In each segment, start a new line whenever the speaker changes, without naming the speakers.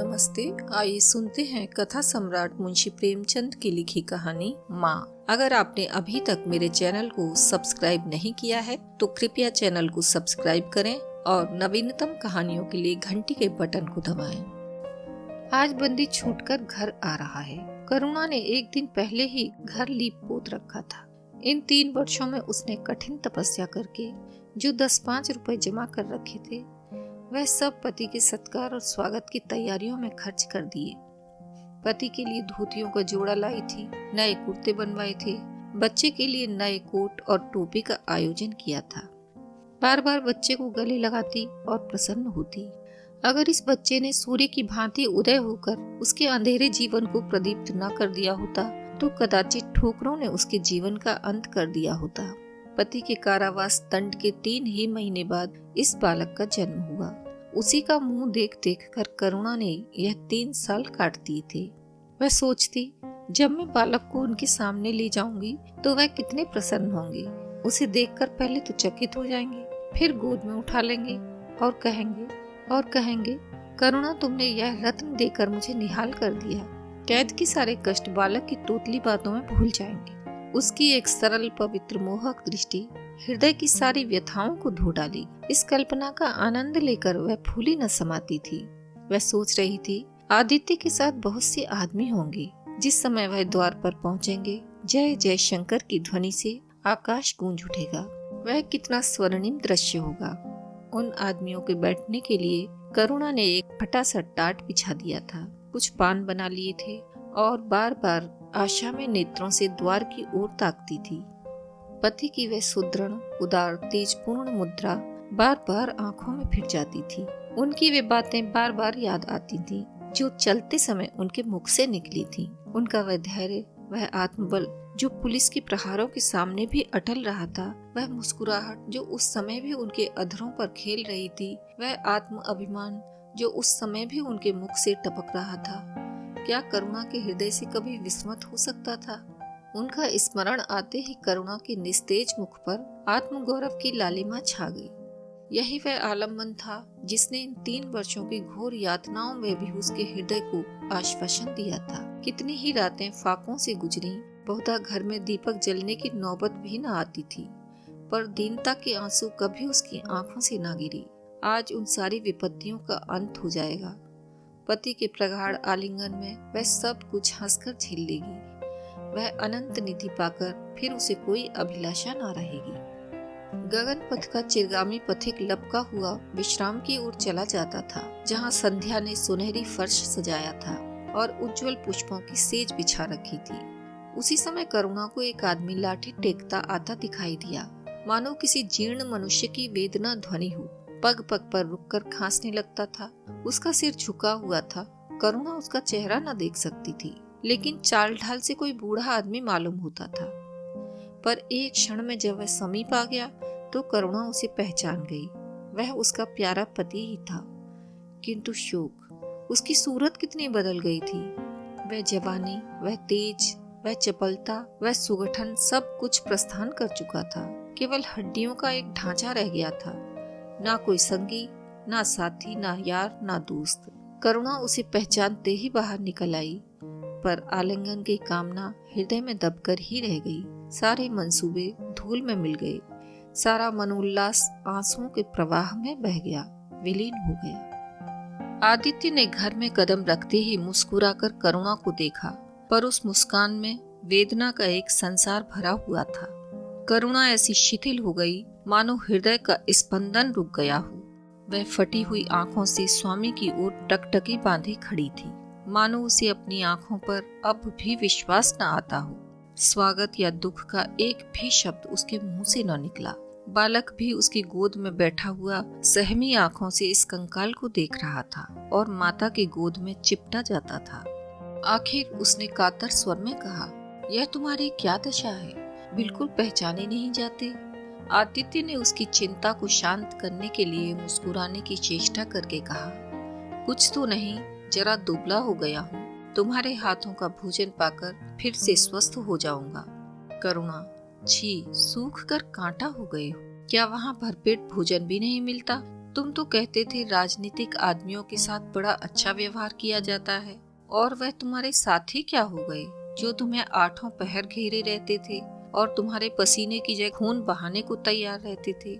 नमस्ते। आइए सुनते हैं कथा सम्राट मुंशी प्रेमचंद की लिखी कहानी माँ। अगर आपने अभी तक मेरे चैनल को सब्सक्राइब नहीं किया है तो कृपया चैनल को सब्सक्राइब करें और नवीनतम कहानियों के लिए घंटी के बटन को दबाएं। आज बंदी छूटकर घर आ रहा है। करुणा ने एक दिन पहले ही घर लीप पोत रखा था। इन 3 वर्षों में उसने कठिन तपस्या करके जो 10-5 रुपए जमा कर रखे थे वह सब पति के सत्कार और स्वागत की तैयारियों में खर्च कर दिए। पति के लिए धोतियों का जोड़ा लाई थी, नए कुर्ते बनवाए थे, बच्चे के लिए नए कोट और टोपी का आयोजन किया था। बार बार बच्चे को गले लगाती और प्रसन्न होती। अगर इस बच्चे ने सूर्य की भांति उदय होकर उसके अंधेरे जीवन को प्रदीप्त न कर दिया होता तो कदाचित ठोकरों ने उसके जीवन का अंत कर दिया होता। पति के कारावास दंड के 3 ही महीने बाद इस बालक का जन्म हुआ। उसी का मुंह देख देख कर करुणा ने यह 3 साल काट दिए थे। वह सोचती, जब मैं बालक को उनके सामने ले जाऊंगी तो वह कितने प्रसन्न होंगे। उसे देखकर पहले तो चकित हो जाएंगे, फिर गोद में उठा लेंगे और कहेंगे करुणा, तुमने यह रत्न देकर मुझे निहाल कर दिया। कैद के सारे कष्ट बालक की तोतली बातों में भूल जाएंगे। उसकी एक सरल पवित्र मोहक दृष्टि हृदय की सारी व्यथाओं को धो डाली। इस कल्पना का आनंद लेकर वह फूली न समाती थी। वह सोच रही थी, आदित्य के साथ बहुत से आदमी होंगे। जिस समय वह द्वार पर पहुंचेंगे, जय जय शंकर की ध्वनि से आकाश गूंज उठेगा। वह कितना स्वर्णिम दृश्य होगा। उन आदमियों के बैठने के लिए करुणा ने एक फटा सा टाट बिछा दिया था। कुछ पान बना लिए थे और बार बार आशा में नेत्रों से द्वार की ओर ताकती थी। पति की वह सुदृढ़, उदार, तेजपूर्ण मुद्रा बार बार आंखों में फिर जाती थी। उनकी वे बातें बार बार याद आती थी जो चलते समय उनके मुख से निकली थी। उनका वह धैर्य, वह आत्मबल जो पुलिस के प्रहारों के सामने भी अटल रहा था, वह मुस्कुराहट जो उस समय भी उनके अधरों पर खेल रही थी, वह आत्म अभिमान जो उस समय भी उनके मुख से टपक रहा था। क्या करुणा के हृदय से कभी विस्मत हो सकता था? उनका स्मरण आते ही करुणा के निस्तेज मुख पर आत्मगौरव की लालिमा छा गई। यही वह आलम्बन था जिसने इन 3 वर्षों की घोर यातनाओं में भी उसके हृदय को आश्वासन दिया था। कितनी ही रातें फाकों से गुजरी, बहुधा घर में दीपक जलने की नौबत भी न आती थी, पर दीनता के आंसू कभी उसकी आंखों से न गिरी। आज उन सारी विपत्तियों का अंत हो जाएगा। पति के प्रगाढ़ आलिंगन में वह सब कुछ हंसकर झेल लेगी। वह अनंत निधि पाकर फिर उसे कोई अभिलाषा न रहेगी। गगन पथ का चिरगामी पथिक लपका हुआ विश्राम की ओर चला जाता था, जहाँ संध्या ने सुनहरी फर्श सजाया था और उज्जवल पुष्पों की सेज बिछा रखी थी। उसी समय करुणा को एक आदमी लाठी टेकता आता दिखाई दिया। मानो किसी जीर्ण मनुष्य की वेदना ध्वनि हो। पग पग पर रुककर खांसने लगता था। उसका सिर झुका हुआ था। करुणा उसका चेहरा न देख सकती थी, लेकिन चाल ढाल से कोई बूढ़ा आदमी मालूम होता था। पर एक क्षण में जब वह समीप आ गया तो करुणा उसे पहचान गई। वह उसका प्यारा पति ही था। किंतु शोक, उसकी सूरत कितनी बदल गई थी। वह जवानी, वह तेज, वह चपलता, वह सुगठन सब कुछ प्रस्थान कर चुका था। केवल हड्डियों का एक ढांचा रह गया था। ना कोई संगी, ना साथी, ना यार, ना दोस्त। करुणा उसे पहचानते ही बाहर निकल आई, पर आलिंगन की कामना हृदय में दबकर ही रह गई। सारे मंसूबे धूल में मिल गए। सारा मनोल्लास आंसुओं के प्रवाह में बह गया, विलीन हो गया। आदित्य ने घर में कदम रखते ही मुस्कुराकर करुणा को देखा, पर उस मुस्कान में वेदना का एक संसार भरा हुआ था। करुणा ऐसी शिथिल हो गई मानो हृदय का स्पंदन रुक गया हो। वह फटी हुई आंखों से स्वामी की ओर टकटकी बांधी खड़ी थी, मानो उसे अपनी आंखों पर अब भी विश्वास न आता हो। स्वागत या दुख का एक भी शब्द उसके मुंह से न निकला। बालक भी उसकी गोद में बैठा हुआ सहमी आंखों से इस कंकाल को देख रहा था और माता की गोद में चिपटा जाता था। आखिर उसने कातर स्वर में कहा, यह तुम्हारी क्या दशा है? बिल्कुल पहचाने नहीं जाते। आदित्य ने उसकी चिंता को शांत करने के लिए मुस्कुराने की चेष्टा करके कहा, कुछ तो नहीं, जरा दुबला हो गया हूँ। तुम्हारे हाथों का भोजन पाकर फिर से स्वस्थ हो जाऊंगा। करुणा, छी, सूख कर कांटा हो गए हो। क्या वहाँ भरपेट भोजन भी नहीं मिलता? तुम तो कहते थे राजनीतिक आदमियों के साथ बड़ा अच्छा व्यवहार किया जाता है, और वह तुम्हारे साथी क्या हो गए जो तुम्हें आठों पहर घेरे रहते थे और तुम्हारे पसीने की जगह खून बहाने को तैयार रहते थे।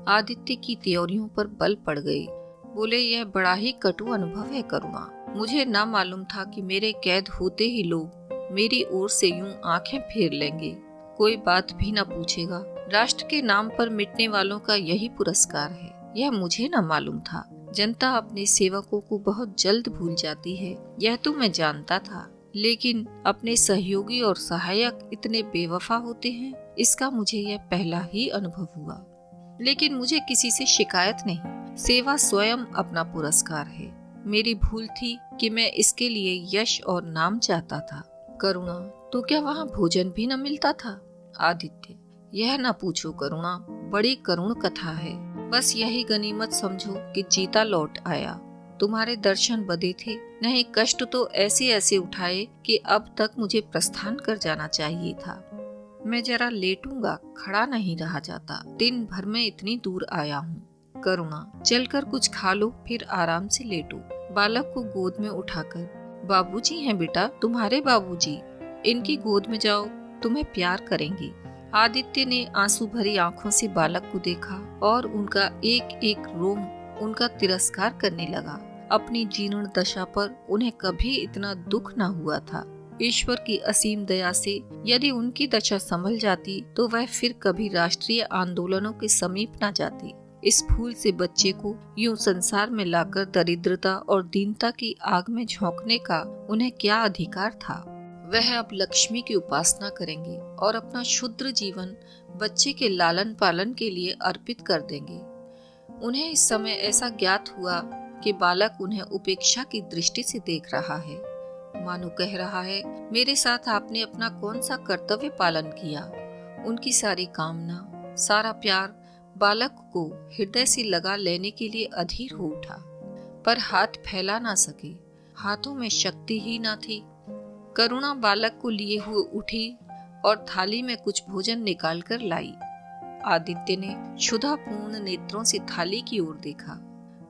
आदित्य की त्योरियों पर बल पड़ गई। बोले, यह बड़ा ही कटु अनुभव है करुणा। मुझे ना मालूम था कि मेरे कैद होते ही लोग मेरी ओर से यूं आंखें फेर लेंगे, कोई बात भी न पूछेगा। राष्ट्र के नाम पर मिटने वालों का यही पुरस्कार है, यह मुझे न मालूम था। जनता अपने सेवकों को बहुत जल्द भूल जाती है, यह तो मैं जानता था, लेकिन अपने सहयोगी और सहायक इतने बेवफा होते हैं, इसका मुझे यह पहला ही अनुभव हुआ। लेकिन मुझे किसी से शिकायत नहीं, सेवा स्वयं अपना पुरस्कार है। मेरी भूल थी कि मैं इसके लिए यश और नाम चाहता था। करुणा, तो क्या वहाँ भोजन भी न मिलता था? आदित्य, यह न पूछो करुणा, बड़ी करुण कथा है। बस यही गनीमत समझो कि जीता लौट आया। तुम्हारे दर्शन बदे थे, नहीं कष्ट तो ऐसे ऐसे उठाए कि अब तक मुझे प्रस्थान कर जाना चाहिए था। मैं जरा लेटूंगा, खड़ा नहीं रहा जाता, दिन भर में इतनी दूर आया हूँ। करुणा, चलकर कुछ खा लो, फिर आराम से लेटो। बालक को गोद में उठाकर, बाबूजी हैं बेटा, तुम्हारे बाबूजी, इनकी गोद में जाओ, तुम्हें प्यार करेंगी। आदित्य ने आंसू भरी आंखों से बालक को देखा और उनका एक एक रोम उनका तिरस्कार करने लगा। अपनी जीर्ण दशा पर उन्हें कभी इतना दुख न हुआ था। ईश्वर की असीम दया से यदि उनकी दशा संभल जाती तो वह फिर कभी राष्ट्रीय आंदोलनों के समीप न जाती। इस फूल से बच्चे को यूं संसार में लाकर दरिद्रता और दीनता की आग में झोंकने का उन्हें क्या अधिकार था? वह अब लक्ष्मी की उपासना करेंगे और अपना शुद्र जीवन बच्चे के लालन पालन के लिए अर्पित कर देंगे। उन्हें इस समय ऐसा ज्ञात हुआ कि बालक उन्हें उपेक्षा की दृष्टि से देख रहा है, मानो कह रहा है, मेरे साथ आपने अपना कौन सा कर्तव्य पालन किया। उनकी सारी कामना, सारा प्यार बालक को हृदय से लगा लेने के लिए अधीर हो उठा, पर हाथ फैला ना सके, हाथों में शक्ति ही ना थी। करुणा बालक को लिए हुए उठी और थाली में कुछ भोजन निकाल कर लाई। आदित्य ने क्षुधापूर्ण नेत्रों से थाली की ओर देखा,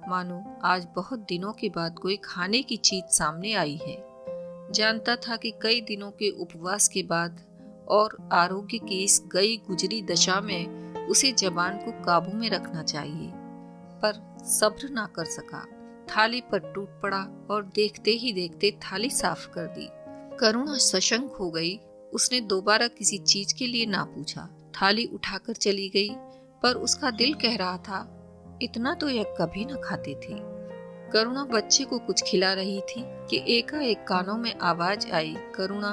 मानो आज बहुत दिनों के बाद कोई खाने की चीज सामने आई है। जानता था कि कई दिनों के उपवास के बाद और आरोग्य की इस गई गुजरी दशा में उसे जबान को काबू में रखना चाहिए, पर सब्र ना कर सका। थाली पर टूट पड़ा और देखते ही देखते थाली साफ कर दी। करुणा सशंक हो गई। उसने दोबारा किसी चीज के लिए ना पूछा, थाली उठाकर चली गई, पर उसका दिल कह रहा था, इतना तो यह कभी न खाते थे। करुणा बच्चे को कुछ खिला रही थी कि एकाएक कानों में आवाज आई, करुणा।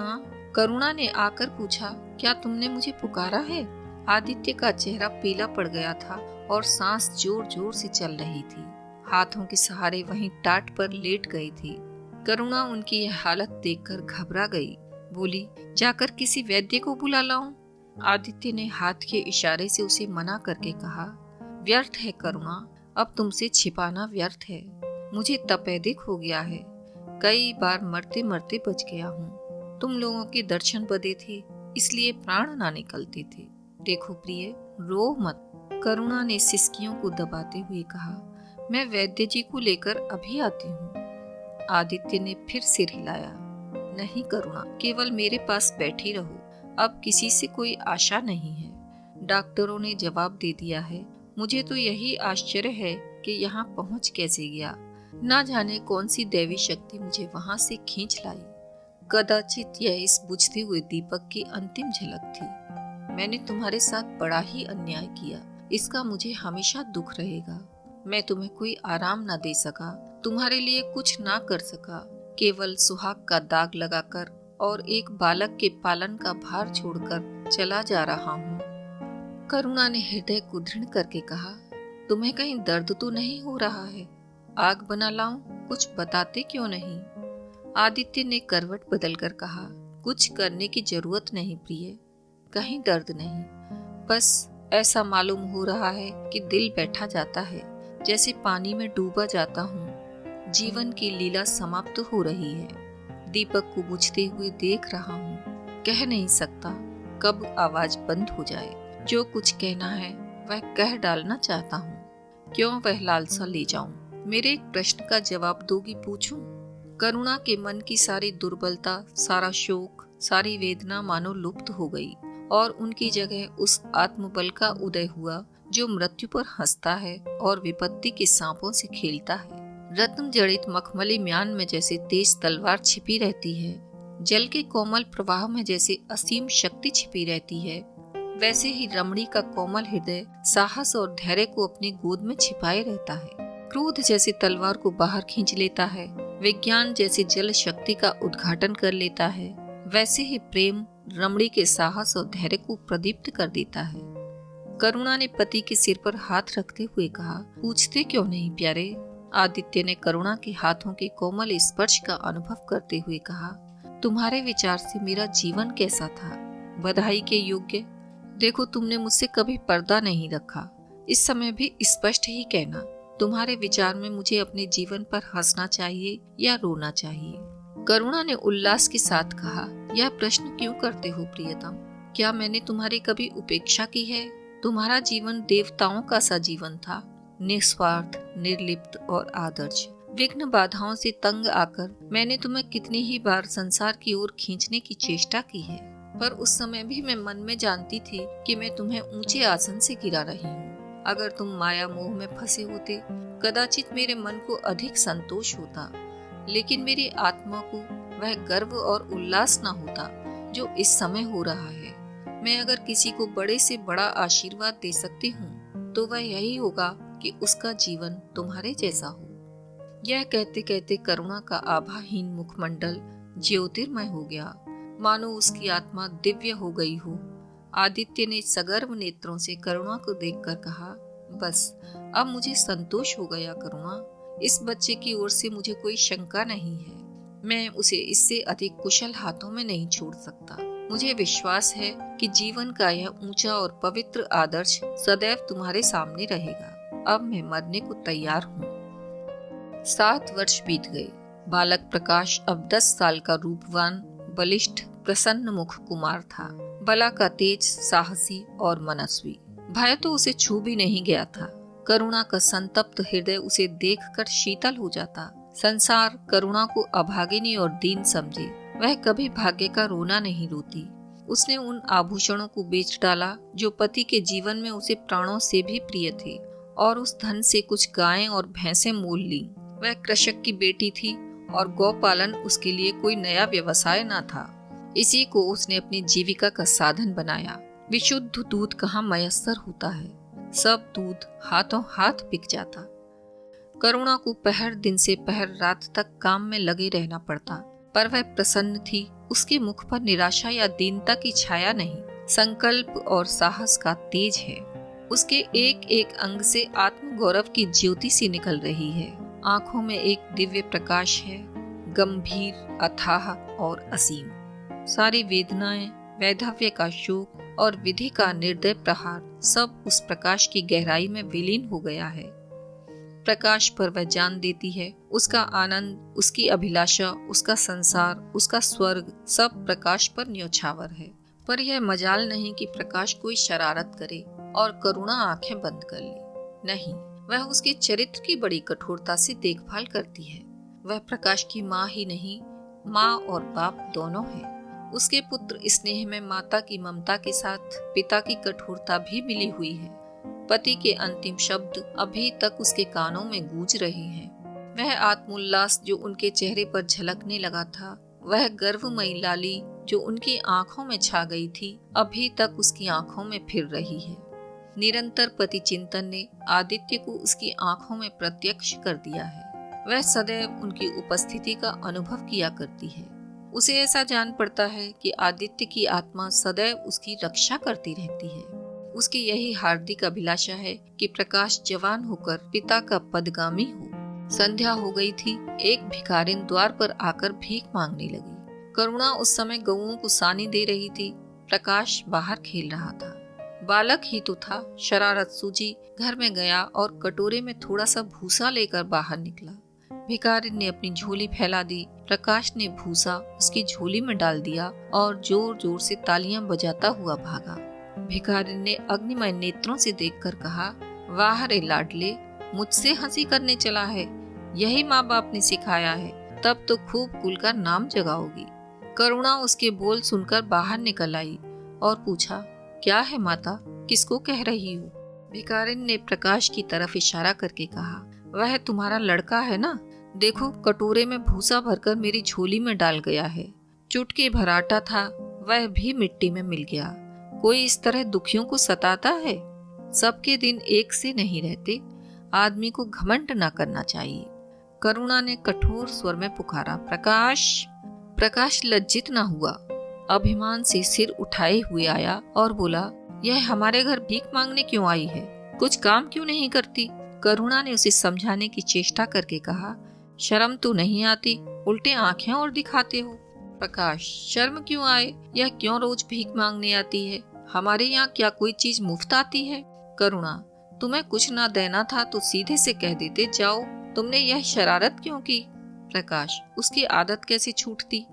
करुणा ने आकर पूछा, क्या तुमने मुझे पुकारा है? आदित्य का चेहरा पीला पड़ गया था और सांस जोर जोर से चल रही थी। हाथों के सहारे वहीं टाट पर लेट गई थी। करुणा उनकी यह हालत देखकर घबरा गई। बोली, जाकर किसी वैद्य को बुला लाऊं? आदित्य ने हाथ के इशारे से उसे मना करके कहा, व्यर्थ है करुणा, अब तुमसे छिपाना व्यर्थ है। मुझे तपेदिक हो गया है, कई बार मरते मरते बच गया हूँ। तुम लोगों के दर्शन बदे थे, इसलिए प्राण ना निकलते थे। देखो प्रिय, रो मत। करुणा ने सिसकियों को दबाते हुए कहा, मैं वैद्य जी को लेकर अभी आती हूँ। आदित्य ने फिर सिर हिलाया, नहीं करुणा, केवल मेरे पास बैठी रहो, अब किसी से कोई आशा नहीं है। डॉक्टरों ने जवाब दे दिया है। मुझे तो यही आश्चर्य है कि यहाँ पहुँच कैसे गया। ना जाने कौन सी दैवी शक्ति मुझे वहाँ से खींच लाई। कदाचित यह इस बुझते हुए दीपक की अंतिम झलक थी। मैंने तुम्हारे साथ बड़ा ही अन्याय किया, इसका मुझे हमेशा दुख रहेगा। मैं तुम्हें कोई आराम ना दे सका, तुम्हारे लिए कुछ ना कर सका, केवल सुहाग का दाग लगाकर और एक बालक के पालन का भार छोड़कर चला जा रहा हूँ। करुणा ने हृदय को दृढ़ करके कहा, तुम्हें कहीं दर्द तो नहीं हो रहा है? आग बना लाऊं? कुछ बताते क्यों नहीं? आदित्य ने करवट बदलकर कहा, कुछ करने की जरूरत नहीं प्रिय, कहीं दर्द नहीं, बस ऐसा मालूम हो रहा है कि दिल बैठा जाता है, जैसे पानी में डूबा जाता हूँ। जीवन की लीला समाप्त हो रही है। दीपक को बुझते हुए देख रहा हूँ, कह नहीं सकता कब आवाज बंद हो जाए। जो कुछ कहना है वह कह डालना चाहता हूँ, क्यों वह लालसा ले जाऊं? मेरे एक प्रश्न का जवाब दोगी पूछूं? करुणा के मन की सारी दुर्बलता, सारा शोक, सारी वेदना मानो लुप्त हो गई और उनकी जगह उस आत्मबल का उदय हुआ जो मृत्यु पर हंसता है और विपत्ति के सांपों से खेलता है। रत्न जड़ित मखमली म्यान में जैसे तेज तलवार छिपी रहती है, जल के कोमल प्रवाह में जैसे असीम शक्ति छिपी रहती है, वैसे ही रमणी का कोमल हृदय साहस और धैर्य को अपनी गोद में छिपाए रहता है। क्रोध जैसी तलवार को बाहर खींच लेता है, विज्ञान जैसी जल शक्ति का उद्घाटन कर लेता है, वैसे ही प्रेम रमणी के साहस और धैर्य को प्रदीप्त कर देता है। करुणा ने पति के सिर पर हाथ रखते हुए कहा, पूछते क्यों नहीं प्यारे? आदित्य ने करुणा के हाथों के कोमल स्पर्श का अनुभव करते हुए कहा, तुम्हारे विचार से मेरा जीवन कैसा था? बधाई के योग्य। देखो, तुमने मुझसे कभी पर्दा नहीं रखा। इस समय भी स्पष्ट ही कहना, तुम्हारे विचार में मुझे अपने जीवन पर हंसना चाहिए या रोना चाहिए? करुणा ने उल्लास के साथ कहा, यह प्रश्न क्यों करते हो प्रियतम? क्या मैंने तुम्हारी कभी उपेक्षा की है? तुम्हारा जीवन देवताओं का सा जीवन था, निस्वार्थ, निर्लिप्त और आदर्श। विघ्न बाधाओं से तंग आकर मैंने तुम्हें कितनी ही बार संसार की ओर खींचने की चेष्टा की है, पर उस समय भी मैं मन में जानती थी कि मैं तुम्हें ऊंचे आसन से गिरा रही हूँ। अगर तुम माया मोह में फंसे होते, कदाचित मेरे मन को अधिक संतोष होता, लेकिन मेरी आत्मा को वह गर्व और उल्लास न होता जो इस समय हो रहा है। मैं अगर किसी को बड़े से बड़ा आशीर्वाद दे सकती हूँ तो वह यही होगा कि उसका जीवन तुम्हारे जैसा हो। यह कहते कहते करुणा का आभाहीन मुखमंडल ज्योतिर्मय हो गया, मानो उसकी आत्मा दिव्य हो गई हो। आदित्य ने सगर्व नेत्रों से करुणा को देखकर कहा, बस अब मुझे संतोष हो गया करुणा। इस बच्चे की ओर से मुझे कोई शंका नहीं है। मैं उसे इससे अधिक कुशल हाथों में नहीं छोड़ सकता। मुझे विश्वास है कि जीवन का यह ऊंचा और पवित्र आदर्श सदैव तुम्हारे सामने रहेगा। अब मैं मरने को तैयार हूँ। 7 वर्ष बीत गए। बालक प्रकाश अब 10 साल का रूपवान, बलिष्ठ, प्रसन्न मुख कुमार था। बला का तेज, साहसी और मनस्वी। भय तो उसे छू भी नहीं गया था। करुणा का संतप्त हृदय उसे देखकर शीतल हो जाता। संसार करुणा को अभागिनी और दीन समझे, वह कभी भाग्य का रोना नहीं रोती। उसने उन आभूषणों को बेच डाला जो पति के जीवन में उसे प्राणों से भी प्रिय थे, और उस धन से कुछ गायें और भैंसें मोल ली। वह कृषक की बेटी थी और गौपालन उसके लिए कोई नया व्यवसाय न था। इसी को उसने अपनी जीविका का साधन बनाया। विशुद्ध दूध कहाँ मयस्सर होता है, सब दूध हाथों हाथ बिक जाता। करुणा को पहर दिन से पहर रात तक काम में लगे रहना पड़ता, पर वह प्रसन्न थी। उसके मुख पर निराशा या दीनता की छाया नहीं, संकल्प और साहस का तेज है। उसके एक एक अंग से आत्मगौरव की ज्योति सी निकल रही है। आंखों में एक दिव्य प्रकाश है, गंभीर, अथाह और असीम। सारी वेदनाएं, वैधव्य का शोक और विधि का निर्दय प्रहार सब उस प्रकाश की गहराई में विलीन हो गया है। प्रकाश पर वह जान देती है। उसका आनंद, उसकी अभिलाषा, उसका संसार, उसका स्वर्ग सब प्रकाश पर न्योछावर है। पर यह मजाल नहीं कि प्रकाश कोई शरारत करे और करुणा आंखें बंद कर ले। नहीं, वह उसके चरित्र की बड़ी कठोरता से देखभाल करती है। वह प्रकाश की माँ ही नहीं, माँ और बाप दोनों है। उसके पुत्र स्नेह में माता की ममता के साथ पिता की कठोरता भी मिली हुई है। पति के अंतिम शब्द अभी तक उसके कानों में गूंज रहे हैं। वह आत्मोल्लास जो उनके चेहरे पर झलकने लगा था, वह गर्वमयी लाली जो उनकी आंखों में छा गई थी, अभी तक उसकी आंखों में फिर रही है। निरंतर पति चिंतन ने आदित्य को उसकी आंखों में प्रत्यक्ष कर दिया है। वह सदैव उनकी उपस्थिति का अनुभव किया करती है। उसे ऐसा जान पड़ता है कि आदित्य की आत्मा सदैव उसकी रक्षा करती रहती है। उसकी यही हार्दिक अभिलाषा है कि प्रकाश जवान होकर पिता का पदगामी हो। संध्या हो गई थी। एक भिखारिन द्वार पर आकर भीख मांगने लगी। करुणा उस समय गऊओं को सानी दे रही थी। प्रकाश बाहर खेल रहा था। बालक ही तो था। शरारत सूझी, घर में गया और कटोरे में थोड़ा सा भूसा लेकर बाहर निकला। भिखारिन ने अपनी झोली फैला दी। प्रकाश ने भूसा उसकी झोली में डाल दिया और जोर जोर से तालियां बजाता हुआ भागा। भिखारिन ने अग्निमय नेत्रों से देखकर कहा, वाह रे लाडले, मुझसे हंसी करने चला है? यही माँ बाप ने सिखाया है, तब तो खूब कुल का नाम जगाओगी। करुणा उसके बोल सुनकर बाहर निकल आई और पूछा, क्या है माता, किसको कह रही हो? भिखारिन ने प्रकाश की तरफ इशारा करके कहा, वह तुम्हारा लड़का है ना? देखो, कटोरे में भूसा भरकर मेरी झोली में डाल गया है। चुटकी भर आटा था, वह भी मिट्टी में मिल गया। कोई इस तरह दुखियों को सताता है? सबके दिन एक से नहीं रहते, आदमी को घमंड ना करना चाहिए। करुणा ने कठोर स्वर में पुकारा, प्रकाश। प्रकाश लज्जित ना हुआ, अभिमान से सिर उठाए हुए आया और बोला, यह हमारे घर भीख मांगने क्यों आई है? कुछ काम क्यों नहीं करती? करुणा ने उसे समझाने की चेष्टा करके कहा, शर्म तो नहीं आती, उल्टे आंखें और दिखाते हो। प्रकाश, शर्म क्यों आए? यह क्यों रोज भीख मांगने आती है? हमारे यहाँ क्या कोई चीज मुफ्त आती है? करुणा, तुम्हें कुछ ना देना था तो सीधे से कह देते, जाओ। तुमने यह शरारत क्यों की? प्रकाश, उसकी आदत कैसे छूटती?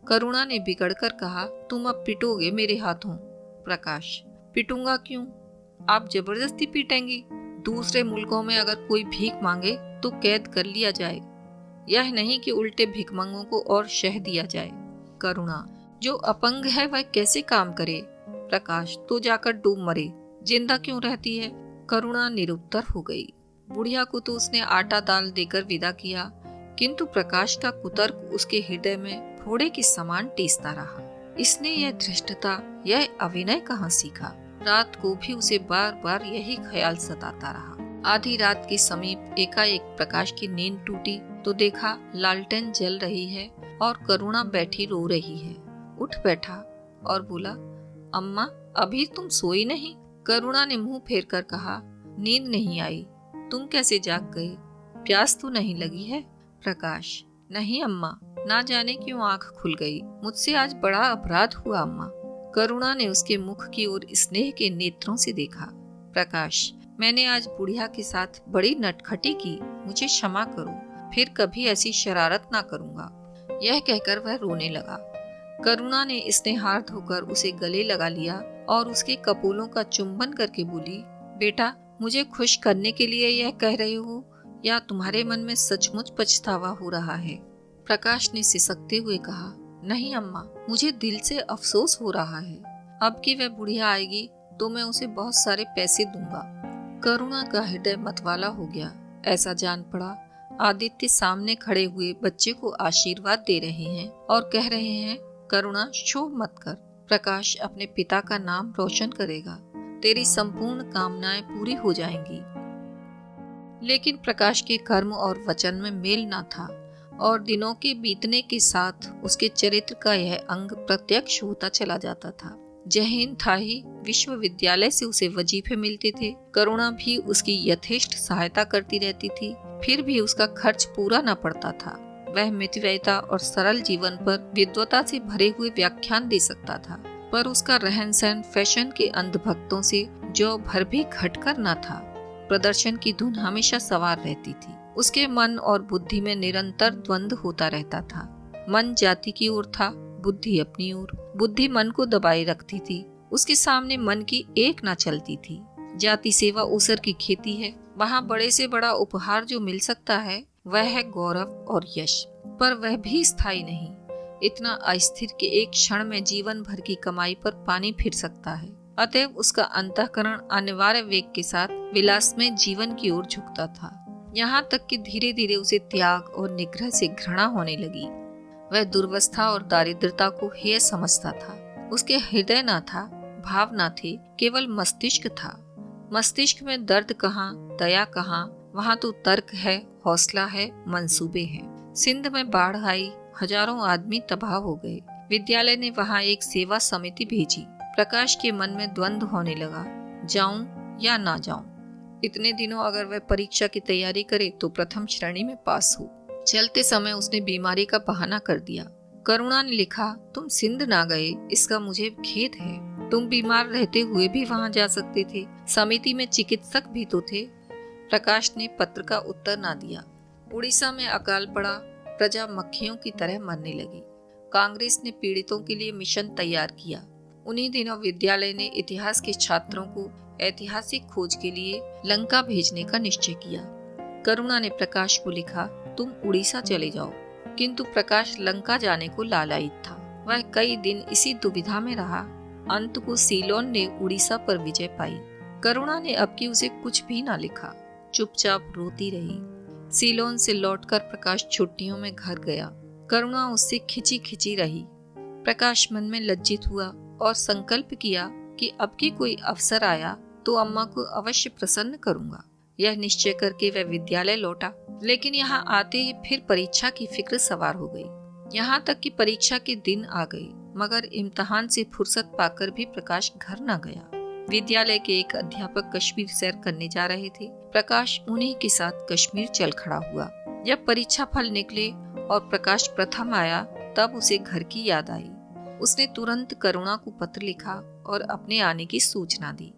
करुणा ने बिगड़कर कहा, तुम अब पिटोगे मेरे हाथों। प्रकाश, पिटूंगा क्यों? आप जबरदस्ती पीटेंगी? दूसरे मुल्कों में अगर कोई भीख मांगे तो कैद कर लिया जाए, यह नहीं कि उल्टे भिखमंगों को और शह दिया जाए। करुणा, जो अपंग है वह कैसे काम करे? प्रकाश, तो जाकर डूब मरे, जिंदा क्यों रहती है? करुणा निरुत्तर हो गई। बुढ़िया को तो उसने आटा दाल देकर विदा किया, किंतु प्रकाश का कुतर्क उसके हृदय में फोड़े के समान टीसता रहा। इसने यह धृष्टता, यह अभिनय कहाँ सीखा? रात को भी उसे बार बार यही ख्याल सताता रहा। आधी रात के समीप एकाएक प्रकाश की नींद टूटी तो देखा लालटेन जल रही है और करुणा बैठी रो रही है। उठ बैठा और बोला, अम्मा, अभी तुम सोई नहीं? करुणा ने मुंह फेर कर कहा, नींद नहीं आई, तुम कैसे जाग गए? प्यास तो नहीं लगी है? प्रकाश, नहीं अम्मा, ना जाने क्यों आंख खुल गई, मुझसे आज बड़ा अपराध हुआ अम्मा। करुणा ने उसके मुख की ओर स्नेह के नेत्रों से देखा। प्रकाश, मैंने आज बुढ़िया के साथ बड़ी नटखटी की, मुझे क्षमा करो, फिर कभी ऐसी शरारत ना करूंगा। यह कहकर वह रोने लगा। करुणा ने स्नेहार्थ होकर उसे गले लगा लिया और उसके कपोलों का चुंबन करके बोली, बेटा, मुझे खुश करने के लिए यह कह रहे हो या तुम्हारे मन में सचमुच पछतावा हो रहा है? प्रकाश ने सिसकते हुए कहा, नहीं अम्मा, मुझे दिल से अफसोस हो रहा है। अब कि वह बुढ़िया आएगी तो मैं उसे बहुत सारे पैसे दूंगा। करुणा का हृदय मतवाला हो गया। ऐसा जान पड़ा आदित्य सामने खड़े हुए बच्चे को आशीर्वाद दे रहे हैं और कह रहे हैं, करुणा, शोभ मत कर, प्रकाश अपने पिता का नाम रोशन करेगा, तेरी संपूर्ण कामनाएं पूरी हो जाएंगी। लेकिन प्रकाश के कर्म और वचन में मेल ना था और दिनों के बीतने के साथ उसके चरित्र का यह अंग प्रत्यक्ष होता चला जाता था। जहीन था ही, विश्वविद्यालय से उसे वजीफे मिलते थे। करुणा भी उसकी यथेष्ट सहायता करती रहती थी, फिर भी उसका खर्च पूरा न पड़ता था। वह मितव्ययिता और सरल जीवन पर विद्वता से भरे हुए व्याख्यान दे सकता था, पर उसका रहन सहन फैशन के अंधभक्तों से जो भर भी घटकर न था। प्रदर्शन की धुन हमेशा सवार रहती थी। उसके मन और बुद्धि में निरंतर द्वंद्व होता रहता था। मन जाति की ओर था, बुद्धि अपनी ओर। बुद्धि मन को दबाए रखती थी, उसके सामने मन की एक ना चलती थी। जाति सेवा ऊसर की खेती है, वहाँ बड़े से बड़ा उपहार जो मिल सकता है वह है गौरव और यश, पर वह भी स्थायी नहीं। इतना अस्थिर कि एक क्षण में जीवन भर की कमाई पर पानी फिर सकता है। अतएव उसका अंतःकरण अनिवार्य वेग के साथ विलास में जीवन की ओर झुकता था, यहाँ तक कि धीरे धीरे उसे त्याग और निग्रह से घृणा होने लगी। वह दुर्वस्था और दारिद्रता को हेय समझता था। उसके हृदय न था, भाव न थे, केवल मस्तिष्क था। मस्तिष्क में दर्द कहाँ, दया कहाँ, वहाँ तो तर्क है, हौसला है, मंसूबे हैं। सिंध में बाढ़ आई, हजारों आदमी तबाह हो गए। विद्यालय ने वहाँ एक सेवा समिति भेजी। प्रकाश के मन में द्वंद्व होने लगा, जाऊं या ना जाऊं। इतने दिनों अगर वह परीक्षा की तैयारी करे तो प्रथम श्रेणी में पास हो। चलते समय उसने बीमारी का बहाना कर दिया। करुणा ने लिखा, तुम सिंध ना गए, इसका मुझे खेद है। तुम बीमार रहते हुए भी वहाँ जा सकते थे, समिति में चिकित्सक भी तो थे। प्रकाश ने पत्र का उत्तर ना दिया। उड़ीसा में अकाल पड़ा, प्रजा मक्खियों की तरह मरने लगी। कांग्रेस ने पीड़ितों के लिए मिशन तैयार किया। उन्हीं दिनों विद्यालय ने इतिहास के छात्रों को ऐतिहासिक खोज के लिए लंका भेजने का निश्चय किया। करुणा ने प्रकाश को लिखा, तुम उड़ीसा चले जाओ। किंतु प्रकाश लंका जाने को लालायित था। वह कई दिन इसी दुविधा में रहा। अंत को सीलोन ने उड़ीसा पर विजय पाई। करुणा ने अब की उसे कुछ भी ना लिखा, चुपचाप रोती रही। सीलोन से लौटकर प्रकाश छुट्टियों में घर गया। करुणा उससे खिंची खिंची रही। प्रकाश मन में लज्जित हुआ और संकल्प किया कि अब की कोई अवसर आया तो अम्मा को अवश्य प्रसन्न करूंगा। यह निश्चय करके वह विद्यालय लौटा। लेकिन यहाँ आते ही फिर परीक्षा की फिक्र सवार हो गई। यहाँ तक कि परीक्षा के दिन आ गए, मगर इम्तिहान से फुर्सत पाकर भी प्रकाश घर न गया। विद्यालय के एक अध्यापक कश्मीर सैर करने जा रहे थे। प्रकाश उन्हीं के साथ कश्मीर चल खड़ा हुआ। जब परीक्षा फल निकले और प्रकाश प्रथम आया, तब उसे घर की याद आई। उसने तुरंत करुणा को पत्र लिखा और अपने आने की सूचना दी।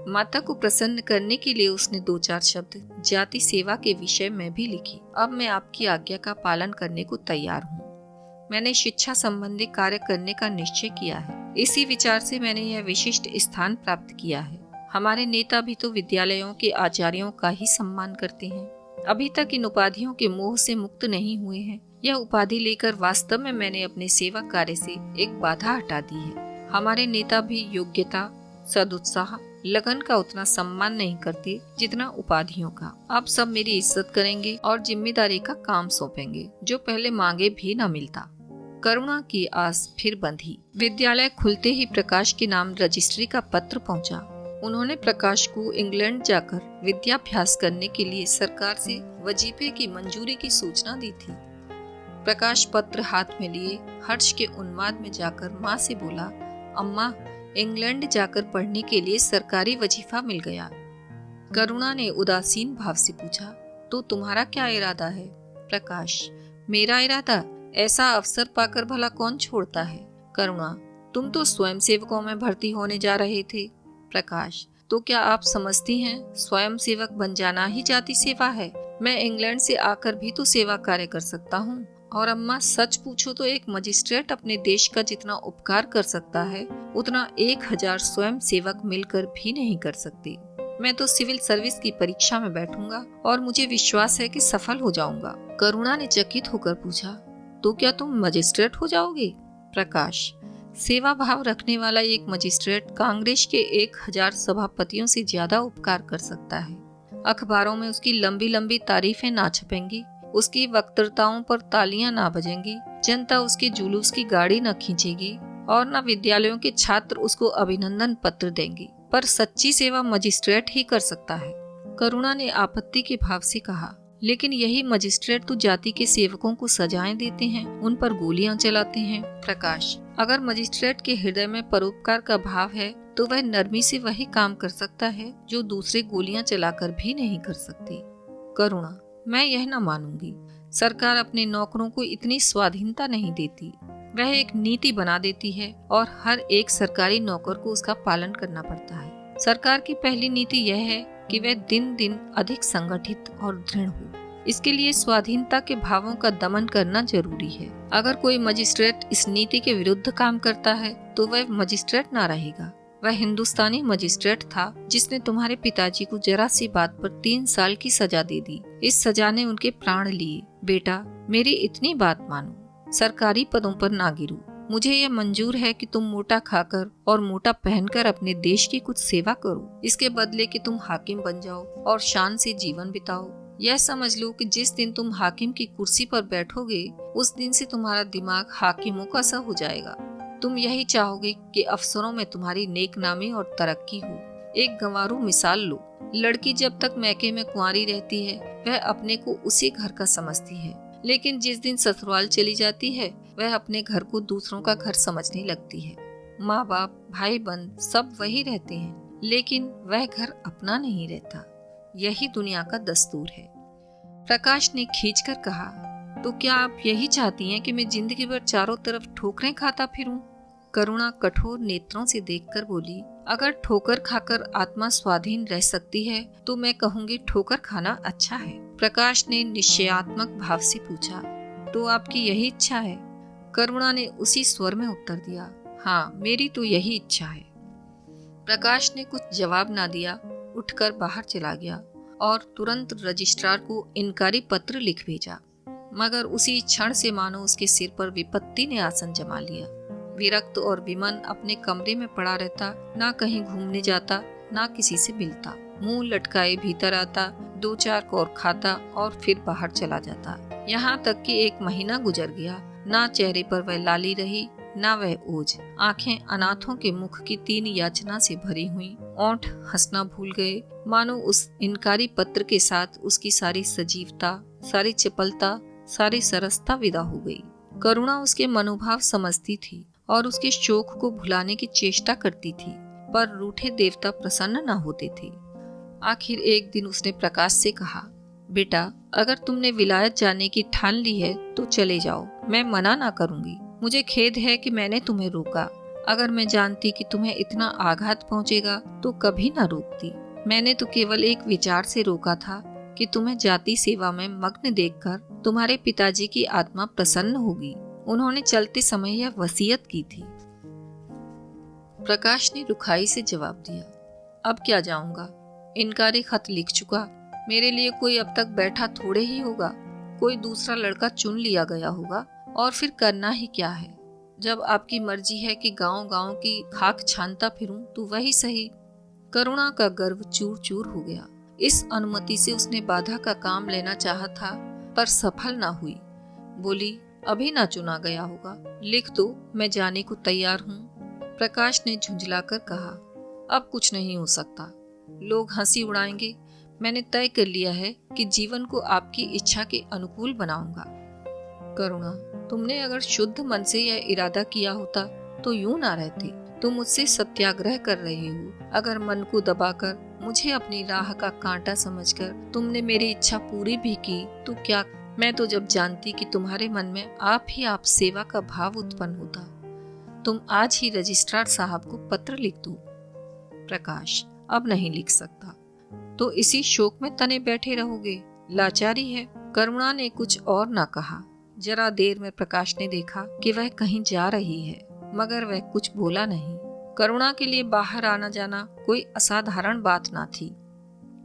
माता को प्रसन्न करने के लिए उसने 2-4 शब्द जाति सेवा के विषय में भी लिखी। अब मैं आपकी आज्ञा का पालन करने को तैयार हूँ। मैंने शिक्षा संबंधी कार्य करने का निश्चय किया है। इसी विचार से मैंने यह विशिष्ट स्थान प्राप्त किया है। हमारे नेता भी तो विद्यालयों के आचार्यों का ही सम्मान करते हैं। अभी तक इन उपाधियों के मोह से मुक्त नहीं हुए हैं। यह उपाधि लेकर वास्तव में मैंने अपने सेवा कार्य से एक बाधा हटा दी है। हमारे नेता भी योग्यता, सदुत्साह, लगन का उतना सम्मान नहीं करते जितना उपाधियों का। अब सब मेरी इज्जत करेंगे और जिम्मेदारी का काम सौंपेंगे, जो पहले मांगे भी न मिलता। करुणा की आस फिर बंधी। विद्यालय खुलते ही प्रकाश के नाम रजिस्ट्री का पत्र पहुंचा। उन्होंने प्रकाश को इंग्लैंड जाकर विद्याभ्यास करने के लिए सरकार से वजीफे की मंजूरी की सूचना दी थी। प्रकाश पत्र हाथ में लिए हर्ष के उन्माद में जाकर माँ से बोला, अम्मा, इंग्लैंड जाकर पढ़ने के लिए सरकारी वजीफा मिल गया। करुणा ने उदासीन भाव से पूछा, तो तुम्हारा क्या इरादा है? प्रकाश, मेरा इरादा? ऐसा अवसर पाकर भला कौन छोड़ता है? करुणा, तुम तो स्वयं सेवकों में भर्ती होने जा रहे थे। प्रकाश, तो क्या आप समझती हैं स्वयं सेवक बन जाना ही जाति सेवा है? मैं इंग्लैंड से आकर भी तो सेवा कार्य कर सकता हूँ। और अम्मा, सच पूछो तो एक मजिस्ट्रेट अपने देश का जितना उपकार कर सकता है, उतना 1000 स्वयं सेवक मिलकर भी नहीं कर सकते। मैं तो सिविल सर्विस की परीक्षा में बैठूंगा और मुझे विश्वास है कि सफल हो जाऊंगा। करुणा ने चकित होकर पूछा, तो क्या तुम मजिस्ट्रेट हो जाओगे? प्रकाश, सेवा भाव रखने वाला एक मजिस्ट्रेट कांग्रेस के 1000 सभापतियों से ज्यादा उपकार कर सकता है। अखबारों में उसकी लंबी लंबी तारीफें ना छपेंगी, उसकी वक्तृताओं पर तालियां ना बजेंगी, जनता उसके जुलूस की गाड़ी न खींचेगी और न विद्यालयों के छात्र उसको अभिनंदन पत्र देंगे। पर सच्ची सेवा मजिस्ट्रेट ही कर सकता है। करुणा ने आपत्ति के भाव से कहा, लेकिन यही मजिस्ट्रेट तो जाति के सेवकों को सजाएं देते हैं, उन पर गोलियां चलाते हैं। प्रकाश, अगर मजिस्ट्रेट के हृदय में परोपकार का भाव है तो वह नरमी से वही काम कर सकता है जो दूसरे गोलियां चलाकर भी नहीं कर सकते। करुणा, मैं यह न मानूंगी। सरकार अपने नौकरों को इतनी स्वाधीनता नहीं देती। वह एक नीति बना देती है और हर एक सरकारी नौकर को उसका पालन करना पड़ता है। सरकार की पहली नीति यह है कि वह दिन दिन अधिक संगठित और दृढ़ हो। इसके लिए स्वाधीनता के भावों का दमन करना जरूरी है। अगर कोई मजिस्ट्रेट इस नीति के विरुद्ध काम करता है तो वह मजिस्ट्रेट ना रहेगा। वह हिंदुस्तानी मजिस्ट्रेट था जिसने तुम्हारे पिताजी को जरा सी बात पर 3 साल की सजा दे दी। इस सजा ने उनके प्राण लिए। बेटा, मेरी इतनी बात मानो, सरकारी पदों पर ना गिरो। मुझे यह मंजूर है कि तुम मोटा खाकर और मोटा पहनकर अपने देश की कुछ सेवा करो। इसके बदले कि तुम हाकिम बन जाओ और शान से जीवन बिताओ। यह समझ लो कि जिस दिन तुम हाकिम की कुर्सी पर बैठोगे, उस दिन से तुम्हारा दिमाग हाकिमों का सा हो जाएगा। तुम यही चाहोगे कि अफसरों में तुम्हारी नेकनामी और तरक्की हो। एक गंवारू मिसाल लो। लड़की जब तक मैके में कुंवारी रहती है, वह अपने को उसी घर का समझती है, लेकिन जिस दिन ससुराल चली जाती है, वह अपने घर को दूसरों का घर समझने लगती है। माँ बाप, भाई बंद सब वही रहते हैं, लेकिन वह घर अपना नहीं रहता। यही दुनिया का दस्तूर है। प्रकाश ने खींचकर कहा, तो क्या आप यही चाहती हैं कि मैं जिंदगी भर चारों तरफ ठोकरें खाता फिरूं? करुणा कठोर नेत्रों से देखकर बोली, अगर ठोकर खाकर आत्मा स्वाधीन रह सकती है तो मैं कहूँगी ठोकर खाना अच्छा है। प्रकाश ने निश्चयात्मक भाव से पूछा, तो आपकी यही इच्छा है? करुणा ने उसी स्वर में उत्तर दिया, हाँ, मेरी तो यही इच्छा है। प्रकाश ने कुछ जवाब ना दिया, उठकर बाहर चला गया और तुरंत रजिस्ट्रार को इनकारी पत्र लिख भेजा। मगर उसी क्षण से मानो उसके सिर पर विपत्ति ने आसन जमा लिया। विरक्त और विमन अपने कमरे में पड़ा रहता, ना कहीं घूमने जाता, ना किसी से मिलता। मुंह लटकाए भीतर आता, 2-4 कौर खाता और फिर बाहर चला जाता। यहाँ तक कि 1 महीना गुजर गया। ना चेहरे पर वह लाली रही, ना वह ओज। आंखें अनाथों के मुख की 3 याचना से भरी हुई। ओंठ हंसना भूल गए, मानो उस इनकारी पत्र के साथ उसकी सारी सजीवता, सारी चपलता, सारी सरसता विदा हो गई। करुणा उसके मनोभाव समझती थी और उसके शोक को भुलाने की चेष्टा करती थी, पर रूठे देवता प्रसन्न न होते थे। आखिर एक दिन उसने प्रकाश से कहा, बेटा, अगर तुमने विलायत जाने की ठान ली है तो चले जाओ, मैं मना ना करूंगी। मुझे खेद है कि मैंने तुम्हें रोका। अगर मैं जानती कि तुम्हें इतना आघात पहुंचेगा तो कभी ना रोकती। मैंने तो केवल एक विचार से रोका था कि तुम्हें जाति सेवा में मग्न देखकर तुम्हारे पिताजी की आत्मा प्रसन्न होगी। उन्होंने चलते समय यह वसीयत की थी। प्रकाश ने रुखाई से जवाब दिया, अब क्या जाऊंगा, इनकारी खत लिख चुका। मेरे लिए कोई अब तक बैठा थोड़े ही होगा। कोई दूसरा लड़का चुन लिया गया होगा और फिर करना ही क्या है। जब आपकी मर्जी है कि गांव-गांव की खाक छानता फिरूं तो वही सही। करुणा का गर्व चूर चूर हो गया। इस अनुमति से उसने बाधा का काम लेना चाहा था, पर सफल ना हुई। बोली, अभी ना चुना गया होगा, लिख दो, मैं जाने को तैयार हूँ। प्रकाश ने झुंझलाकर कहा, अब कुछ नहीं हो सकता। लोग हंसी उड़ाएंगे। मैंने तय कर लिया है कि जीवन को आपकी इच्छा के अनुकूल बनाऊंगा। करुणा, तुमने अगर शुद्ध मन से यह इरादा किया होता तो यूं ना रहती। तुम मुझसे सत्याग्रह कर रही हो। अगर मन को दबाकर, मुझे अपनी राह का कांटा समझकर तुमने मेरी इच्छा पूरी भी की तो क्या। मैं तो जब जानती कि तुम्हारे मन में आप सेवा का भाव उत्पन्न होता। तुम आज ही रजिस्ट्रार साहब को पत्र लिख दो। प्रकाश, अब नहीं लिख सकता। तो इसी शोक में तने बैठे रहोगे। लाचारी है। करुणा ने कुछ और ना कहा। जरा देर में प्रकाश ने देखा कि वह कहीं जा रही है, मगर वह कुछ बोला नहीं। करुणा के लिए बाहर आना जाना कोई असाधारण बात ना थी।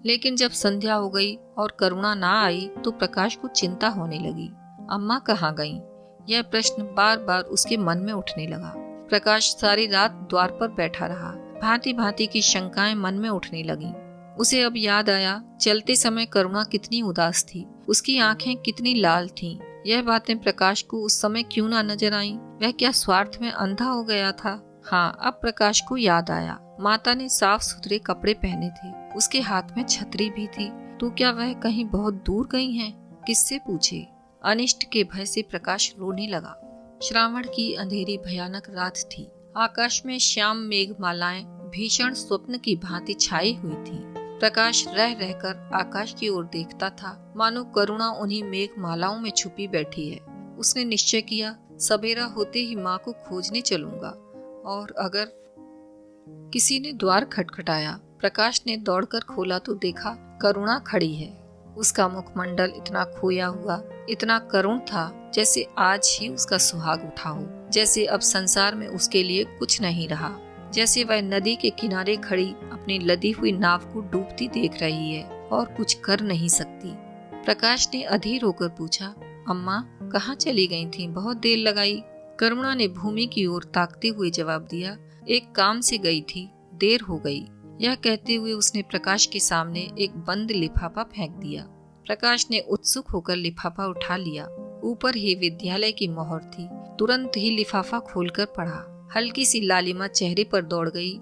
लेकिन जब संध्या हो गई और करुणा ना आई तो प्रकाश को चिंता होने लगी। अम्मा कहाँ गईं? यह प्रश्न बार बार उसके मन में उठने लगा। प्रकाश सारी रात द्वार पर बैठा रहा। भांति भांति की शंकाएं मन में उठने लगीं। उसे अब याद आया, चलते समय करुणा कितनी उदास थी, उसकी आंखें कितनी लाल थीं। यह बातें प्रकाश को उस समय क्यों ना नजर आईं? वह क्या स्वार्थ में अंधा हो गया था? हाँ, अब प्रकाश को याद आया। माता ने साफ सुथरे कपड़े पहने थे, उसके हाथ में छतरी भी थी। तो क्या वह कहीं बहुत दूर गई हैं? किससे पूछे? अनिष्ट के भय से प्रकाश रोने लगा। श्रावण की अंधेरी भयानक रात थी। आकाश में श्याम मेघमालाएं भीषण स्वप्न की भांति छाई हुई थी। प्रकाश रह रहकर आकाश की ओर देखता था, मानो करुणा उन्हीं मेघमालाओं में छुपी बैठी है। उसने निश्चय किया, सवेरा होते ही माँ को खोजने चलूंगा। और अगर किसी ने द्वार खटखटाया। प्रकाश ने दौड़कर खोला तो देखा करुणा खड़ी है। उसका मुखमंडल इतना खोया हुआ, इतना करुण था, जैसे आज ही उसका सुहाग उठा हो, जैसे अब संसार में उसके लिए कुछ नहीं रहा, जैसे वह नदी के किनारे खड़ी अपनी लदी हुई नाव को डूबती देख रही है और कुछ कर नहीं सकती। प्रकाश ने अधीर होकर पूछा, अम्मा कहाँ चली गई थी? बहुत देर लगाई। करुणा ने भूमि की ओर ताकते हुए जवाब दिया, एक काम से गई थी, देर हो गई। यह कहते हुए उसने प्रकाश के सामने एक बंद लिफाफा फेंक दिया। प्रकाश ने उत्सुक होकर लिफाफा उठा लिया। ऊपर ही विद्यालय की मोहर थी। तुरंत ही लिफाफा खोलकर पढ़ा। हल्की सी लालिमा चेहरे पर दौड़ गई।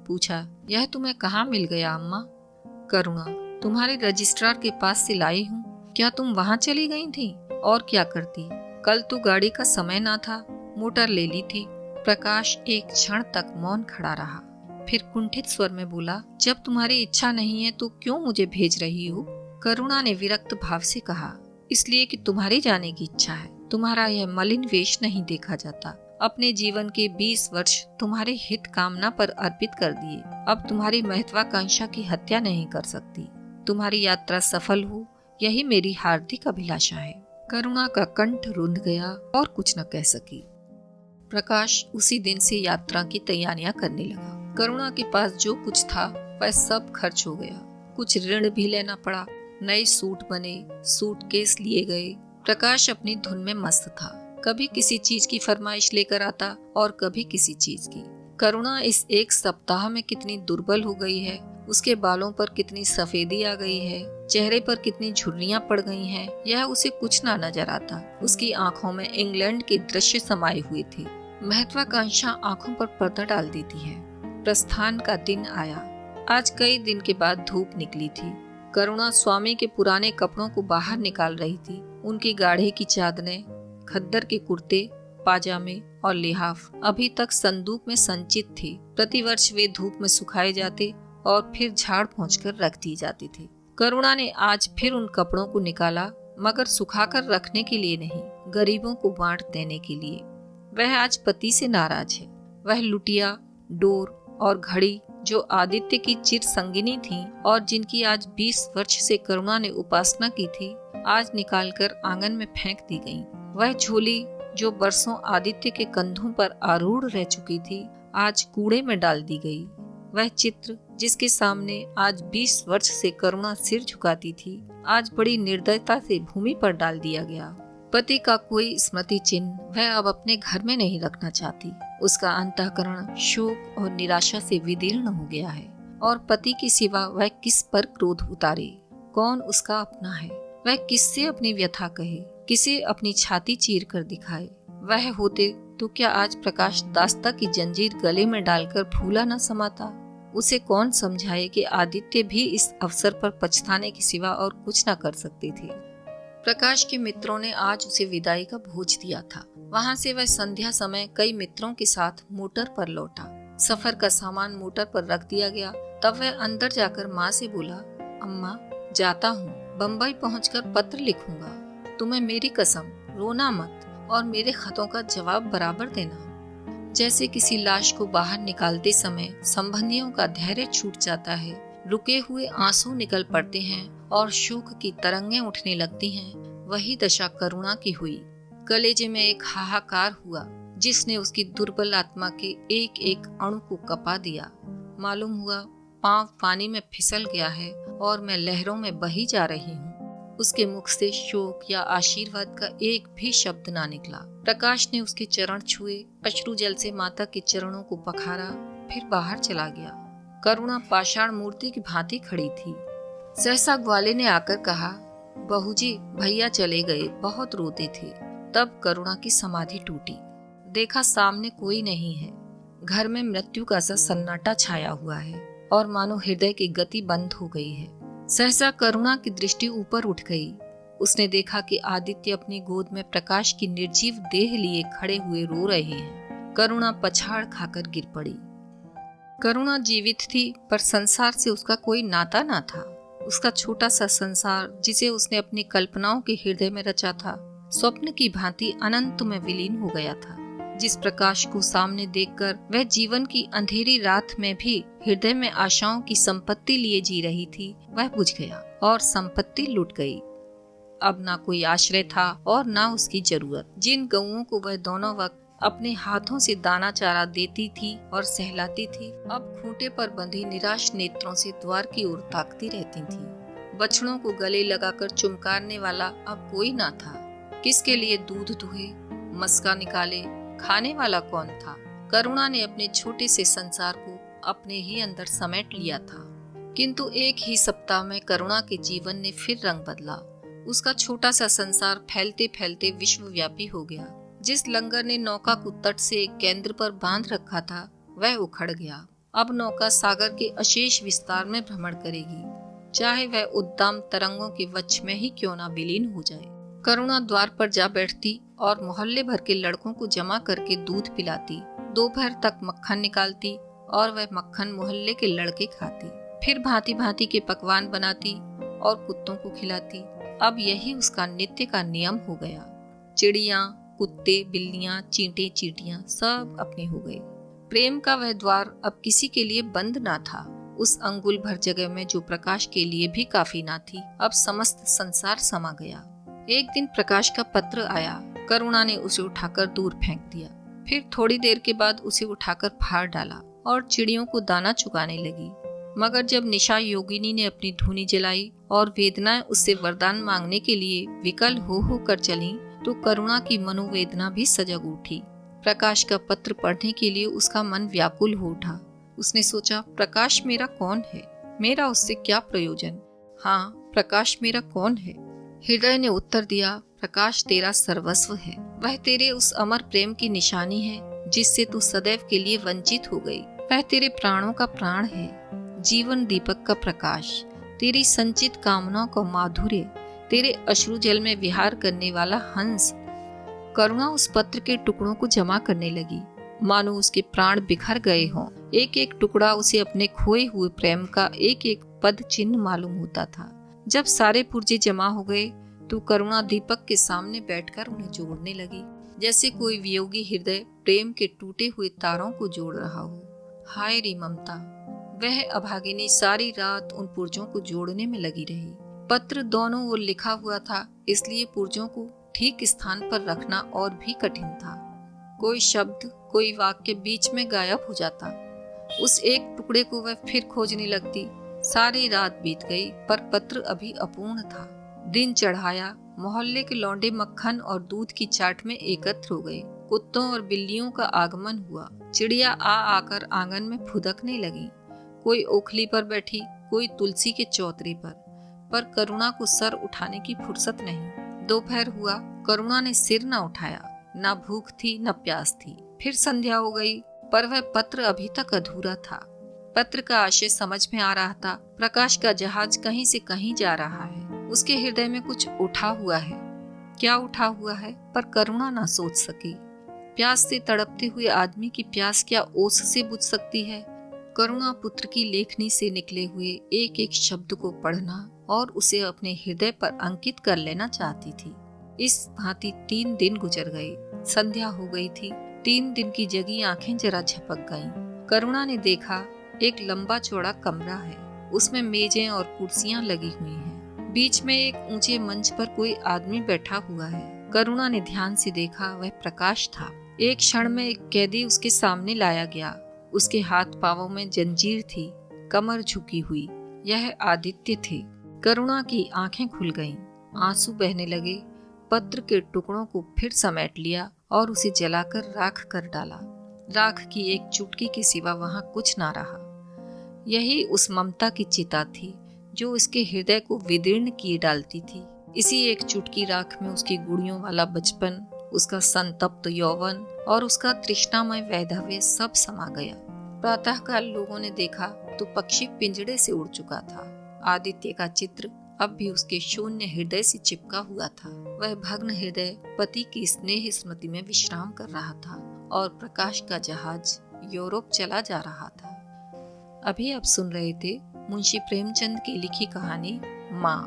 पूछा, यह तुम्हें कहाँ मिल गया अम्मा? करुणा, तुम्हारे रजिस्ट्रार के पास से लाई हूँ। क्या तुम वहाँ चली गई थी? और क्या करती? कल तो गाड़ी का समय ना था, मोटर ले ली थी। प्रकाश एक क्षण तक मौन खड़ा रहा, फिर कुंठित स्वर में बोला, जब तुम्हारी इच्छा नहीं है तो क्यों मुझे भेज रही हो? करुणा ने विरक्त भाव से कहा, इसलिए कि तुम्हारी जाने की इच्छा है। तुम्हारा यह मलिन वेश नहीं देखा जाता। अपने जीवन के 20 वर्ष तुम्हारे हित कामना पर अर्पित कर दिए। अब तुम्हारी महत्वाकांक्षा की हत्या नहीं कर सकती। तुम्हारी यात्रा सफल हो, यही मेरी हार्दिक अभिलाषा है। करुणा का कंठ रुंध गया और कुछ न कह सकी। प्रकाश उसी दिन से यात्रा की तैयारियां करने लगा। करुणा के पास जो कुछ था वह सब खर्च हो गया। कुछ ऋण भी लेना पड़ा। नए सूट बने, सूटकेस लिए गए। प्रकाश अपनी धुन में मस्त था। कभी किसी चीज की फरमाइश लेकर आता और कभी किसी चीज की। करुणा इस एक सप्ताह में कितनी दुर्बल हो गई है। उसके बालों पर कितनी सफेदी आ गई है, चेहरे पर कितनी झुर्रियां पड़ गई हैं, यह उसे कुछ ना नजर आता। उसकी आंखों में इंग्लैंड के दृश्य समाये हुए थे। महत्वाकांक्षा आंखों पर पर्दा डाल देती है। प्रस्थान का दिन आया। आज कई दिन के बाद धूप निकली थी। करुणा स्वामी के पुराने कपड़ों को बाहर निकाल रही थी। उनकी गाढ़े की चादरें, खद्दर के कुर्ते, पाजामे और लिहाफ अभी तक संदूक में संचित थे। प्रतिवर्ष वे धूप में सुखाए जाते और फिर झाड़ पोंछकर रख दिए जाते थे। करुणा ने आज फिर उन कपड़ों को निकाला, मगर सुखाकर रखने के लिए नहीं, गरीबों को बांट देने के लिए। वह आज पति से नाराज है। वह लुटिया, डोर और घड़ी जो आदित्य की चिर संगिनी थी और जिनकी आज 20 वर्ष से करुणा ने उपासना की थी, आज निकालकर आंगन में फेंक दी गईं। वह झोली जो बरसों आदित्य के कंधों पर आरूढ़ रह चुकी थी, आज कूड़े में डाल दी गई। वह चित्र जिसके सामने आज 20 वर्ष से करुणा सिर झुकाती थी, आज बड़ी निर्दयता से भूमि पर डाल दिया गया। पति का कोई स्मृति चिन्ह वह अब अपने घर में नहीं रखना चाहती। उसका अंतःकरण शोक और निराशा से विदीर्ण हो गया है और पति की सिवा वह किस पर क्रोध उतारे? कौन उसका अपना है? वह किससे अपनी व्यथा कहे, किसे अपनी छाती चीर कर दिखाए? वह होते तो क्या आज प्रकाश दास्ता की जंजीर गले में डालकर फूला न समाता? उसे कौन समझाए कि आदित्य भी इस अवसर पर पछताने के सिवा और कुछ न कर सकते थे। प्रकाश के मित्रों ने आज उसे विदाई का भोज दिया था। वहां से वह संध्या समय कई मित्रों के साथ मोटर पर लौटा। सफर का सामान मोटर पर रख दिया गया। तब वह अंदर जाकर माँ से बोला, अम्मा जाता हूँ, बम्बई पहुंचकर पत्र लिखूंगा। तुम्हें मेरी कसम, रोना मत और मेरे खतों का जवाब बराबर देना। जैसे किसी लाश को बाहर निकालते समय संबंधियों का धैर्य छूट जाता है, रुके हुए आंसू निकल पड़ते हैं और शोक की तरंगें उठने लगती हैं, वही दशा करुणा की हुई। कलेजे में एक हाहाकार हुआ जिसने उसकी दुर्बल आत्मा के एक एक अणु को कपा दिया। मालूम हुआ पांव पानी में फिसल गया है और मैं लहरों में बही जा रही हूँ। उसके मुख से शोक या आशीर्वाद का एक भी शब्द ना निकला। प्रकाश ने उसके चरण छुए, अश्रु जल से माता के चरणों को पखारा, फिर बाहर चला गया। करुणा पाषाण मूर्ति की भांति खड़ी थी। सहसा ग्वाले ने आकर कहा, बहू जी भैया चले गए, बहुत रोते थे। तब करुणा की समाधि टूटी। देखा सामने कोई नहीं है। घर में मृत्यु का सा सन्नाटा छाया हुआ है और मानो हृदय की गति बंद हो गई है। सहसा करुणा की दृष्टि ऊपर उठ गई। उसने देखा कि आदित्य अपनी गोद में प्रकाश की निर्जीव देह लिए खड़े हुए रो रहे हैं। करुणा पछाड़ खाकर गिर पड़ी। करुणा जीवित थी पर संसार से उसका कोई नाता ना था। उसका छोटा सा संसार जिसे उसने अपनी कल्पनाओं के हृदय में रचा था, स्वप्न की भांति अनंत में विलीन हो गया था। जिस प्रकाश को सामने देखकर वह जीवन की अंधेरी रात में भी हृदय में आशाओं की संपत्ति लिए जी रही थी, वह बुझ गया और संपत्ति लुट गई। अब ना कोई आश्रय था और ना उसकी जरूरत। जिन गऊओं को वह दोनों वक्त अपने हाथों से दाना चारा देती थी और सहलाती थी, अब खूंटे पर बंधी निराश नेत्रों से द्वार की ओर ताकती रहती थी। बछड़ों को गले लगाकर चुमकारने वाला अब कोई ना था। किसके लिए दूध दुहे, मस्का निकाले, खाने वाला कौन था? करुणा ने अपने छोटे से संसार को अपने ही अंदर समेट लिया था। किंतु एक ही सप्ताह में करुणा के जीवन ने फिर रंग बदला। उसका छोटा सा संसार फैलते फैलते विश्वव्यापी हो गया। जिस लंगर ने नौका को तट से एक केंद्र पर बांध रखा था, वह उखड़ गया। अब नौका सागर के अशेष विस्तार में भ्रमण करेगी, चाहे वह उद्दाम तरंगों के वश में ही क्यों ना विलीन हो जाए। करुणा द्वार पर जा बैठती और मोहल्ले भर के लड़कों को जमा करके दूध पिलाती। दोपहर तक मक्खन निकालती और वह मक्खन मोहल्ले के लड़के खाते। फिर भांति भांति के पकवान बनाती और कुत्तों को खिलाती। अब यही उसका नित्य का नियम हो गया। चिड़िया, कुत्ते, बिल्लियां, चींटे, चींटियां सब अपने हो गए। प्रेम का वह द्वार अब किसी के लिए बंद ना था। उस अंगुल भर जगह में जो प्रकाश के लिए भी काफी ना थी, अब समस्त संसार समा गया। एक दिन प्रकाश का पत्र आया। करुणा ने उसे उठाकर दूर फेंक दिया। फिर थोड़ी देर के बाद उसे उठाकर फाड़ डाला और चिड़ियों को दाना चुगाने लगी। मगर जब निशा योगिनी ने अपनी धूनी जलाई और वेदनाएं उससे वरदान मांगने के लिए विकल हो कर चली, तो करुणा की मनोवेदना भी सजग उठी। प्रकाश का पत्र पढ़ने के लिए उसका मन व्याकुल हो उठा। उसने सोचा, प्रकाश मेरा कौन है, मेरा उससे क्या प्रयोजन। हाँ, प्रकाश मेरा कौन है। हृदय ने उत्तर दिया, प्रकाश तेरा सर्वस्व है। वह तेरे उस अमर प्रेम की निशानी है जिससे तू सदैव के लिए वंचित हो गई। वह तेरे प्राणों का प्राण है, जीवन दीपक का प्रकाश, तेरी संचित कामनाओं का माधुर्य, तेरे अश्रु जल में विहार करने वाला हंस। करुणा उस पत्र के टुकड़ों को जमा करने लगी, मानो उसके प्राण बिखर गए हों। एक एक टुकड़ा उसे अपने खोए हुए प्रेम का एक एक पद चिन्ह मालूम होता था। जब सारे पुर्जे जमा हो गए तो करुणा दीपक के सामने बैठकर उन्हें जोड़ने लगी, जैसे कोई वियोगी हृदय प्रेम के टूटे हुए तारों को जोड़ रहा हो। हाय रे ममता, वह अभागिनी सारी रात उन पुर्जों को जोड़ने में लगी रही। पत्र दोनों ओर लिखा हुआ था, इसलिए पुर्जों को ठीक स्थान पर रखना और भी कठिन था। कोई शब्द, कोई वाक्य बीच में गायब हो जाता। उस एक टुकड़े को वह फिर खोजने लगती। सारी रात बीत गई पर पत्र अभी अपूर्ण था। दिन चढ़ाया, मोहल्ले के लौंडे मक्खन और दूध की चाट में एकत्र हो गए। कुत्तों और बिल्लियों का आगमन हुआ। चिड़िया आकर आंगन में फुदकने लगी। कोई ओखली पर बैठी, कोई तुलसी के चौतरे पर करुणा को सर उठाने की फुर्सत नहीं। दोपहर हुआ, करुणा ने सिर न उठाया। न भूख थी न प्यास थी। फिर संध्या हो गई पर वह पत्र अभी तक अधूरा था। पत्र का आशय समझ में आ रहा था। प्रकाश का जहाज कहीं से कहीं जा रहा है। उसके हृदय में कुछ उठा हुआ है। क्या उठा हुआ है पर करुणा ना सोच सकी। प्यास से तड़पते हुए आदमी की प्यास क्या ओस से बुझ सकती है। करुणा पुत्र की लेखनी से निकले हुए एक एक शब्द को पढ़ना और उसे अपने हृदय पर अंकित कर लेना चाहती थी। इस भांति 3 दिन गुजर गए। संध्या हो गई थी। 3 दिन की जगी आंखें जरा झपक गईं। करुणा ने देखा, एक लंबा चौड़ा कमरा है। उसमें मेजें और कुर्सियां लगी हुई हैं। बीच में एक ऊंचे मंच पर कोई आदमी बैठा हुआ है। करुणा ने ध्यान से देखा, वह प्रकाश था। एक क्षण में एक कैदी उसके सामने लाया गया। उसके हाथ पांवों में जंजीर थी, कमर झुकी हुई। यह आदित्य थे। करुणा की आंखें खुल गईं, आंसू बहने लगे। पत्र के टुकड़ों को फिर समेट लिया और उसे जलाकर राख कर डाला। राख की एक चुटकी के सिवा वहां कुछ ना रहा। यही उस ममता की चिता थी जो उसके हृदय को विदीर्ण किए डालती थी। इसी एक चुटकी राख में उसकी गुड़ियों वाला बचपन, उसका संतप्त यौवन और उसका तृष्णामय वैधव्य सब समा गया। प्रातःकाल लोगों ने देखा तो पक्षी पिंजड़े से उड़ चुका था। आदित्य का चित्र अब भी उसके शून्य हृदय से चिपका हुआ था। वह भग्न हृदय पति की स्नेह स्मृति में विश्राम कर रहा था और प्रकाश का जहाज यूरोप चला जा रहा था। अभी आप सुन रहे थे मुंशी प्रेमचंद की लिखी कहानी माँ।